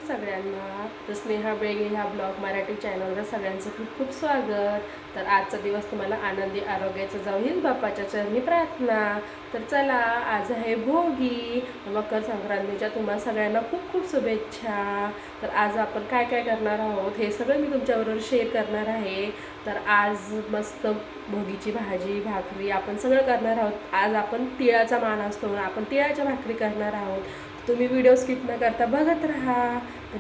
सगळ्यांना. तर स्नेहा बेगे ह्या ब्लॉग मराठी चॅनलवर सगळ्यांचं खूप खूप स्वागत. तर आजचा दिवस तुम्हाला आनंदी आरोग्याचा जाऊ हीच बाप्पाच्या चरणी प्रार्थना. तर चला, आज आहे भोगी. मकर संक्रांतीच्या तुम्हा सगळ्यांना खूप खूप शुभेच्छा. तर आज आपण काय काय करणार आहोत हे सगळं मी तुमच्याबरोबर शेअर करणार आहे. तर आज मस्त भोगीची भाजी भाकरी आपण सगळं करणार आहोत. आज आपण तिळाचा मान असतो म्हणून आपण तिळाच्या भाकरी करणार आहोत. तुम्ही व्हिडिओ स्किप न करता बघत राहा. तर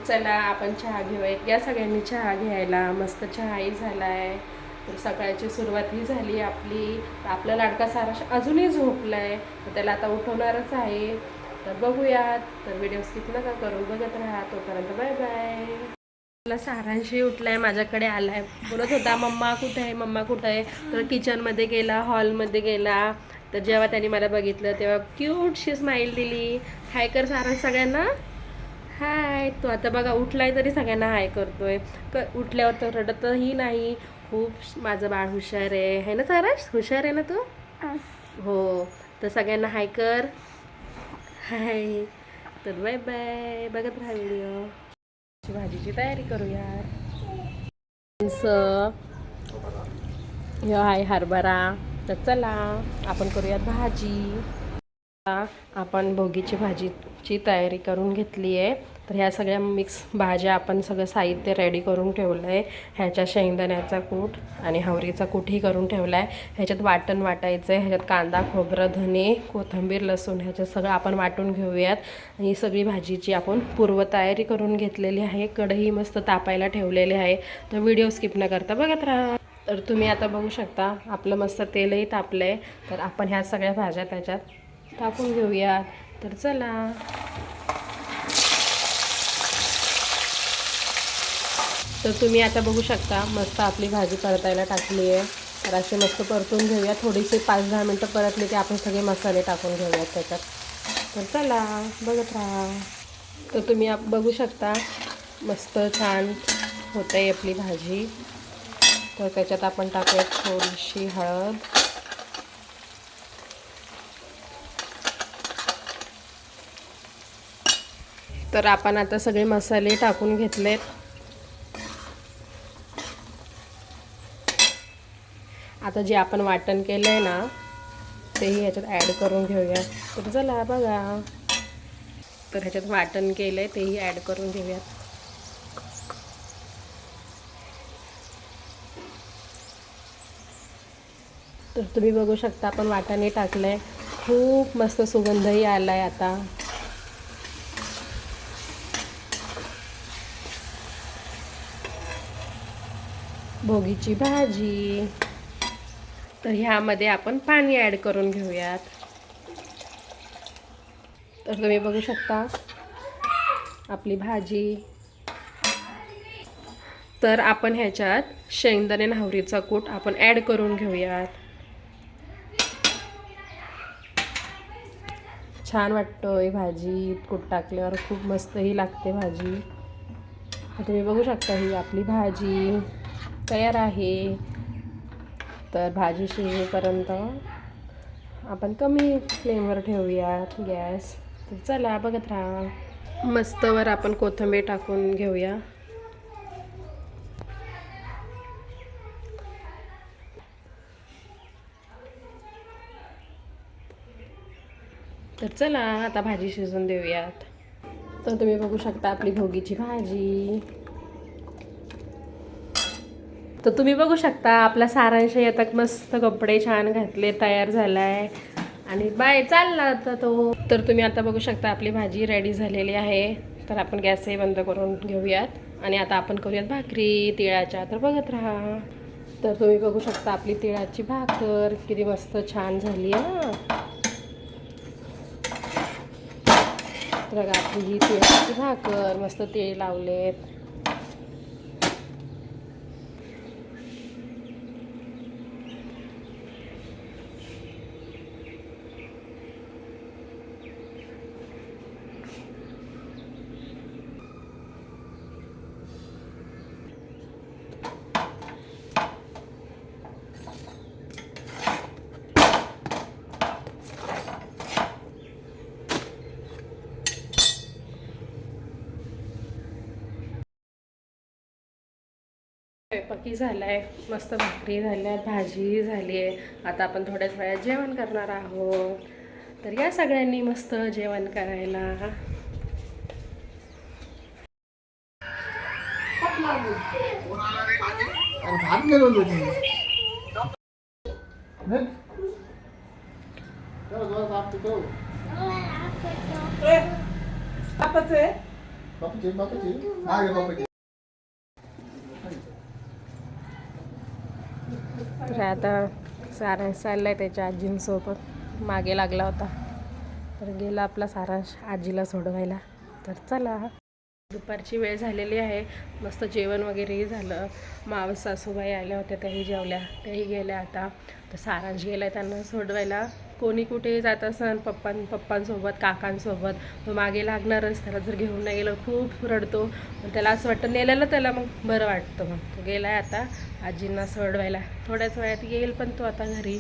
चला आपण चहा घेऊयात. या सगळ्यांनी चहा घ्यायला. मस्त चहाही झाला आहे. तर सकाळची सुरुवात ही झाली आपली. तर आपला लाडका साराश अजूनही झोपला आहे, तर त्याला आता उठवणारच आहे. तर बघूयात. तर व्हिडिओ स्किप नका करू, बघत राहा. तोपर्यंत बाय बाय. मला सारांशी उठलाय, माझ्याकडे आलाय, बोलत होता मम्मा कुठे आहे, मम्मा कुठे आहे. तर किचनमध्ये गेला, हॉलमध्ये गेला. तर जेव्हा त्यांनी मला बघितलं तेव्हा क्यूटशी स्माईल दिली. हाय कर सारांश सगळ्यांना. हाय. तो आता बघा उठलाय तरी सगळ्यांना हाय करतोय. उठल्यावर तर रडतही नाही. खूप माझं बाळ हुशार आहे ना सारांश? हुशार आहे ना तू? हो. तर सगळ्यांना हाय कर. हाय. तर बाय बाय. बघत राहा व्हिडिओ. भाजीची तयारी करूया. ह्यो आहे हरभरा. तर चला आपण करूयात भाजी. आपण भोगीची भाजीची तयारी करून घेतली आहे. तर ह्या सगळ्या मिक्स भाज्या आपण सगळं साहित्य रेडी करून ठेवलं आहे. ह्याच्या शेंगदाण्याचा कूट आणि हवरीचा कूटही करून ठेवला आहे. ह्याच्यात वाटण वाटायचं आहे. ह्याच्यात कांदा खोबरं धने कोथिंबीर लसूण ह्याच्यात सगळं आपण वाटून घेऊयात. ही सगळी भाजीची आपण पूर्वतयारी करून घेतलेली आहे. कढई मस्त तापायला ठेवलेली आहे. तर व्हिडिओ स्किप न करता बघत राहा. तर तुम्ही आता बघू शकता आपलं मस्त तेलही तापलं आहे. तर आपण ह्या सगळ्या भाज्या त्याच्यात टाकून घेऊया. तर चला. तर तुम्ही आता बघू शकता मस्त आपली भाजी परतायला टाकली आहे. तर असे मस्त परतून घेऊया. थोडीशी 5-10 मिनटं परतली की आपण सगळे मसाले टाकून घेऊयात त्याच्यात. तर चला बघत राहा. तर तुम्ही बघू शकता मस्त छान होत आहे आपली भाजी. तर त्याच्यात आपण टाकूयात थोडीशी हळद. तर आपण आता सगळे मसाले टाकून घेतलेत. आता जे आपण वाटण केलं आहे ना तेही ह्याच्यात ॲड करून घेऊया. तर चला बघा. तर ह्याच्यात वाटण केलं आहे तेही ॲड करून घेऊयात. तर तुम्ही बघू शकता आपण वाटाणे टाकलं आहे. खूप मस्त सुगंधही आला आहे आता. भोगीची भाजी. तर ह्यामध्ये आपण पाणी ॲड करून घेऊयात. तर तुम्ही बघू शकता आपली भाजी. तर आपण ह्याच्यात शेंगदाणे आणि हवरीचा कूट आपण ॲड करून घेऊयात. छान वाटतोय भाजी कूट टाकल्यावर, खूप मस्तही लागते भाजी. तर तुम्ही बघू शकता ही आपली भाजी तयार आहे. तर भाजी शिजेपर्यंत आपण कमी फ्लेमवर ठेवूयात गॅस. तर चला बघत राहा. मस्तवर आपण कोथिंबीर टाकून घेऊया. तर चला आता भाजी शिजवून देऊयात. तर तुम्ही बघू शकता आपली भोगीची भाजी. तर तुम्ही बघू शकता आपला सारांश आता मस्त कपडे छान घातले तयार झाला आहे आणि बाय चालला आता तो. तर तुम्ही आता बघू शकता आपली भाजी रेडी झालेली आहे. तर आपण गॅसही बंद करून घेऊयात आणि आता आपण करूयात भाकरी तिळाच्या. तर बघत राहा. तर तुम्ही बघू शकता आपली तिळाची भाकर किती मस्त छान झाली आहे ना. बघा आपली ही तिळाची भाकर मस्त तीळ लावलेत. स्वयंपाकी झालाय, मस्त भाकरी झाल्या, भाजी झाली आहे. आता आपण थोड्याच वेळात जेवण करणार आहोत. तर या सगळ्यांनी मस्त जेवण करायला. तर आता सारांश चाललाय त्याच्या आजींसोबत, मागे लागला होता तर गेला आपला सारांश आजीला सोडवायला. तर चला, दुपारची वेळ झालेली आहे, मस्त जेवण वगैरेही झालं. मावस सासूबाई आल्या होत्या, त्याही जेवल्या, त्याही गेल्या आता. तर सारांश गेला आहे त्यांना सोडवायला. कोणी कुठे जात असन पप्पांसोबत काकांसोबत तो मागे लागणारच. त्याला जर घेऊन नाही गेलं खूप रडतो. पण त्याला असं वाटतं नेलेलं त्याला मग बरं वाटतं. मग तो गेला आहे आता आजींना सोडवायला. थोड्याच वेळात येईल पण तो आता घरी.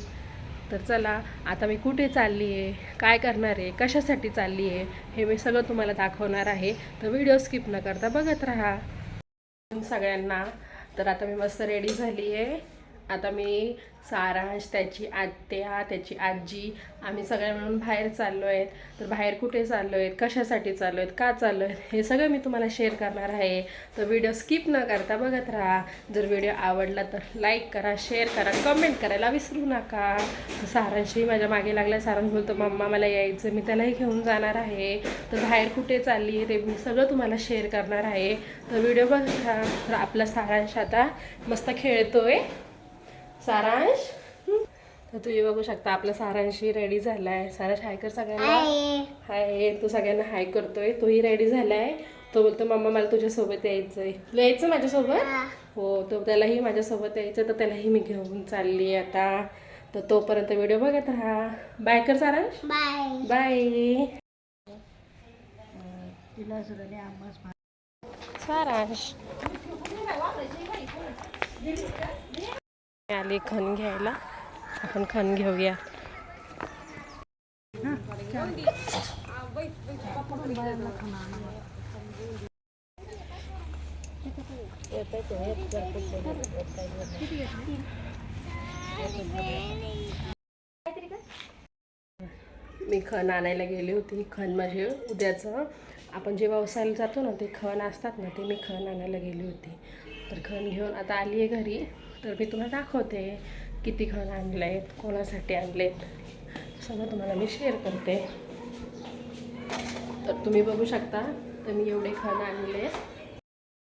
तर चला, आता मी कुठे चालली आहे, काय करणार आहे, कशासाठी चालली आहे, हे मी सगळं तुम्हाला दाखवणार आहे. तर व्हिडिओ स्किप न करता बघत राहा सगळ्यांना. तर आता मी मस्त रेडी झाली आहे. आता मी सारांश, त्याची आत्या, त्याची आजी, आम्ही सगळ्या मिळून बाहेर चाललो आहेत. तर बाहेर कुठे चाललो आहेत, कशासाठी चाललो आहेत, का चाललो आहेत, हे सगळं मी तुम्हाला शेअर करणार आहे. तर व्हिडिओ स्किप न करता बघत राहा. जर व्हिडिओ आवडला तर लाईक करा, शेअर करा, कमेंट करायला विसरू नका. सारांशही माझ्या मागे लागला. सारांश बोलतो मम्मा मला यायचं, मी त्यालाही घेऊन जाणार आहे. तर बाहेर कुठे चालली ते मी सगळं तुम्हाला शेअर करणार आहे. तर व्हिडिओ बघत राहा. तर आपला सारांश आता मस्त खेळतोय. सारांश, तर तुम्ही बघू शकता आपला सारांशही रेडी झालाय. सारांश हाय कर सगळ्यांना. हाय, तू सगळ्यांना हाय करतोय. तोही रेडी झालाय. तो बोलतो मम्मा मला तुझ्यासोबत यायचंय. तुला यायचं माझ्यासोबत? हो, तो त्यालाही माझ्यासोबत यायचं. तर त्यालाही मी घेऊन चालली आता. तर तोपर्यंत व्हिडिओ बघत राहा. बाय कर सारांश. Bye bye. सारांश आले खण घ्यायला, आपण खण घेऊया. मी खण आणायला गेली होती. खण म्हणजे उद्याचं आपण जे व्यवसायाला जातो ना, ते खण असतात ना, ते मी खण आणायला गेली होती. तर खण घेऊन आता आली आहे घरी. तर मी तुम्हाला दाखवते किती खण आणले आहेत, कोणासाठी आणलेत, सगळं तुम्हाला मी शेअर करते. तर तुम्ही बघू शकता. तर मी एवढे खण आणले,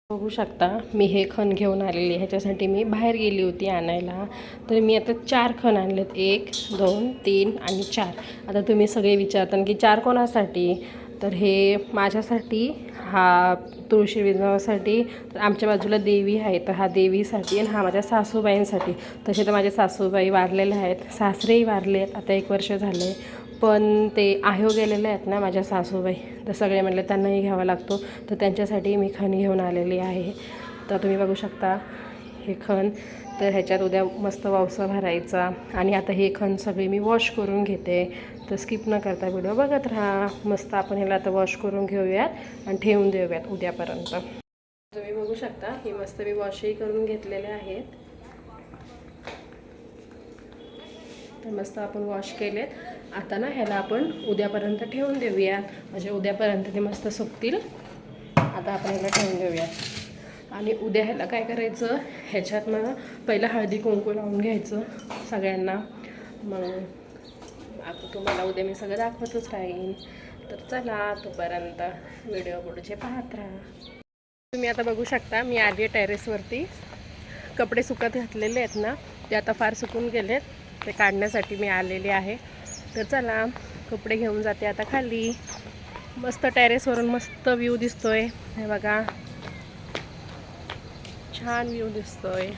बघू शकता. मी हे खण घेऊन आलेली, ह्याच्यासाठी मी बाहेर गेली होती आणायला. तर मी आता 4 खण आणलेत. 1 2 3 आणि 4. आता तुम्ही सगळे विचारता की 4 कोणासाठी. तर हे माझ्यासाठी, हा तुळशी विजनासाठी, तर आमच्या बाजूला देवी आहे तर हा देवीसाठी, आणि हा माझ्या सासूबाईंसाठी. तसे तर माझ्या सासूबाई वारलेल्या आहेत, सासरेही वारले आहेत, आता 1 वर्ष झाले. पण ते आहो गेलेले आहेत ना माझ्या सासूबाई, तर सगळे म्हटले त्यांनाही घ्यावा लागतो. तर त्यांच्यासाठी मी खण घेऊन आलेली आहे. तर तुम्ही बघू शकता हे खण. तर ह्याच्यात उद्या मस्त वौसा भरायचा. आणि आता हे खण सगळे मी वॉश करून घेते. तर स्किप न करता व्हिडिओ बघत राहा. मस्त आपण ह्याला आता वॉश करून घेऊयात आणि ठेवून देऊयात उद्यापर्यंत. तुम्ही बघू शकता हे मस्त मी वॉशही करून घेतलेले आहेत. तर मस्त आपण वॉश केलेत. आता ना ह्याला आपण उद्यापर्यंत ठेवून देऊयात, म्हणजे उद्यापर्यंत ते मस्त सुकतील. आता आपण ह्याला ठेवून देऊयात. आणि उद्या ह्याला काय करायचं, ह्याच्यात मग पहिलं हळदी कुंकू लावून घ्यायचं सगळ्यांना. मग आता तुम्हाला उद्या मी सगळं दाखवतच राहीन. तर चला, तोपर्यंत व्हिडिओ पुढचे पाहत राहा. तुम्ही आता बघू शकता मी आली आहे टेरेसवरती. कपडे सुकत घातलेले आहेत ना, ते आता फार सुकून गेलेत, ते काढण्यासाठी मी आलेले आहे. तर चला, कपडे घेऊन जाते आता खाली. मस्त टेरेसवरून मस्त व्ह्यू दिसतोय, हे बघा छान व्ह्यू दिसतोय.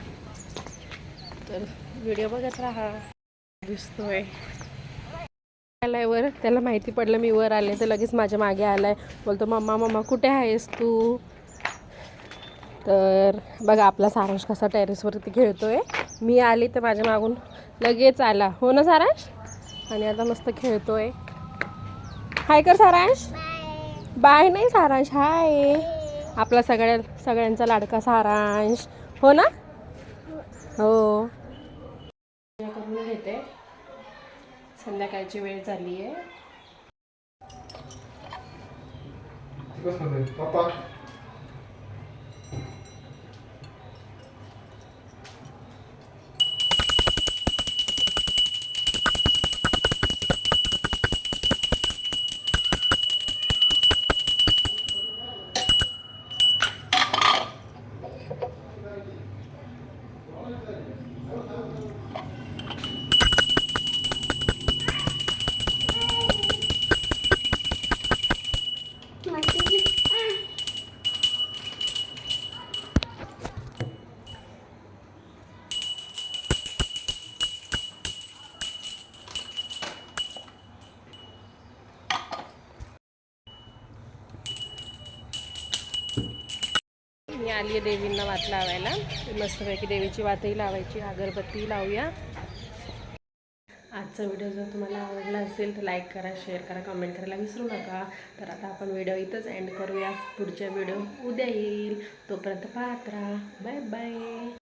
तर व्हिडिओ बघत राहा. दिसतोय आलाय वर, त्याला माहिती पडलं मी वर आले तर लगेच माझ्या मागे आलाय. बोलतो मम्मा मम्मा कुठे आहेस तू. तर बघा आपला सारांश कसा टेरेसवरती खेळतोय. मी आली तर माझ्या मागून लगेच आला, हो ना सारांश. आणि आता मस्त खेळतोय. हाय कर सारांश. बाय नाही सारांश, हाय. आपला सगळ्यांचा लाडका सारांश, हो ना. हो करून घेते, संध्याकाळची वेळ झाली आहे. मी आली आहे देवींना वात लावायला. मस्तपैकी देवीची वातही लावायची, अगरबत्ती लावूया. आजचा व्हिडिओ जर तुम्हाला आवडला असेल तर लाईक करा, शेअर करा, कमेंट करायला विसरू नका. तर आता आपण व्हिडिओ इथंच एंड करूया. पुढच्या व्हिडिओ उद्या येईल, तोपर्यंत पाहत राहा. Bye bye.